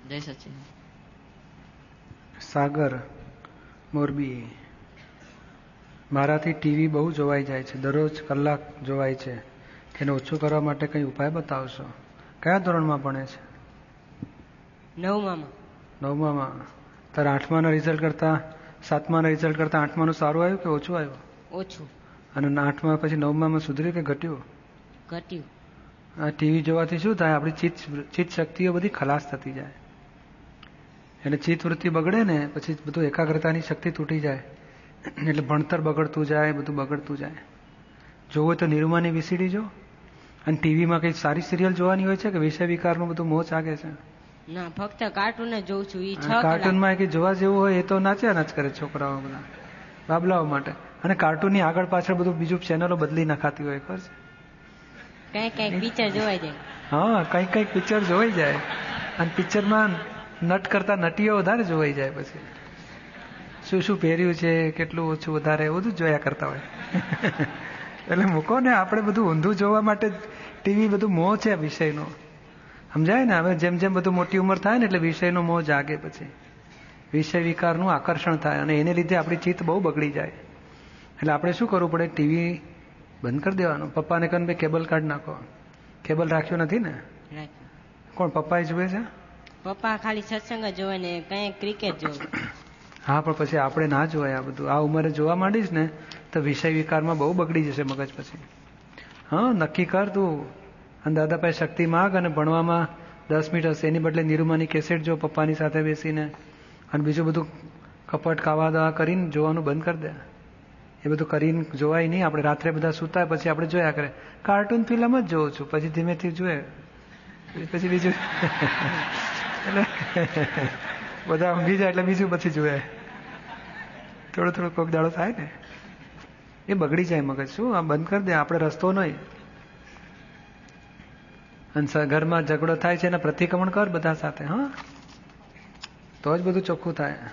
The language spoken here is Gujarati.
જય સચિન. સાગર, મોરબી. મારાથી ટીવી બહુ જોવાઈ જાય છે, દરરોજ કલાક જોવાય છે. તેને ઓછું કરવા માટે કંઈ ઉપાય બતાવશો? કયા ધોરણમાં ભણે છે? 9માં. 9માં. તારે 8માના રિઝલ્ટ કરતાં 7માના રિઝલ્ટ કરતાં 8માનું સારું આવ્યું કે ઓછું આવ્યું? ઓછું. અને 8માં પછી 9માં સુધર્યું કે ઘટ્યું? ઘટ્યું. આ ટીવી જોવાથી શું થાય? આપણી ચિત્ત શક્તિઓ બધી ખલાસ થતી જાય. એટલે ચિત્ત વૃત્તિ બગડે ને પછી બધું એકાગ્રતાની શક્તિ તૂટી જાય, એટલે ભણતર બગડતું જાય, બધું બગડતું જાય. જોવું તો નિરૂમાની વીસીડી જો. અને ટીવીમાં કંઈ સારી સિરિયલ જોવાની હોય છે કે વિષય વિકારનું બધું મોહ જાગે છે? ના, ફક્ત કાર્ટૂન જ જોઉં છું. કાર્ટૂનમાં કંઈ જોવા જેવું હોય એ તો નાચ્યા નાચ કરે છોકરાઓ બધા બાબલાઓ માટે. અને કાર્ટૂનની આગળ પાછળ બધું બીજું ચેનલો બદલી નાખાતી હોય, ખબર છે? કઈક પિક્ચર જોવાઈ જાય. હા, કઈક પિક્ચર જોવાઈ જાય. અને પિક્ચરમાં નટ કરતા નટીઓ વધારે જોવાઈ જાય. પછી શું શું પહેર્યું છે, કેટલું ઓછું વધારે, એવું બધું જોયા કરતા હોય. એટલે મૂકો ને, આપણે બધું ઊંધું જોવા માટે ટીવી બધું મોહ છે આ વિષયનો, સમજાય ને? હવે જેમ જેમ બધું મોટી ઉંમર થાય ને એટલે વિષયનો મોહ જાગે, પછી વિષય વિકારનું આકર્ષણ થાય અને એને લીધે આપણી ચિત્ત બહુ બગડી જાય. એટલે આપણે શું કરવું પડે? ટીવી બંધ કરી દેવાનું. પપ્પાને કહે ભાઈ કેબલ કાઢ નાખો. કેબલ રાખ્યો નથી ને? કોણ? પપ્પા એ જુએ છે? પપ્પા ખાલી સત્સંગ જોવે ને કઈ ક્રિકેટ જોવે. હા, પણ પછી આપણે ના જોવાય આ બધું. આ ઉંમરે જોવા માંડીશ ને તો વિષય વિકારમાં બહુ બગડી જશે મગજ પછી. હા, નક્કી કર તું. અને દાદા પાસે શક્તિ માગ અને ભણવામાં 10 મિનિટ હશે એની બદલે નિરૂમાની કેસેટ જો પપ્પાની સાથે બેસીને. અને બીજું બધું કપટ ખાવા દાવા કરીને જોવાનું બંધ કરી દે. એ બધું કરીને જોવાય નહીં. આપણે રાત્રે બધા સૂતા પછી આપણે જોયા કરે. કાર્ટૂન ફિલ્મ જ જોઉં છું, પછી ધીમેથી જોયે, પછી બીજું એટલે બધા ઊંઘી જાય એટલે બીજું પછી જોયે. થોડો થોડો કોક દાડો થાય ને એ બગડી જાય મગજ. શું આ બંધ કરી દે, આપણે રસ્તો નહીં. અને ઘરમાં ઝઘડો થાય છે એના પ્રતિક્રમણ કર બધા સાથે. હા, તો જ બધું ચોખ્ખું થાય.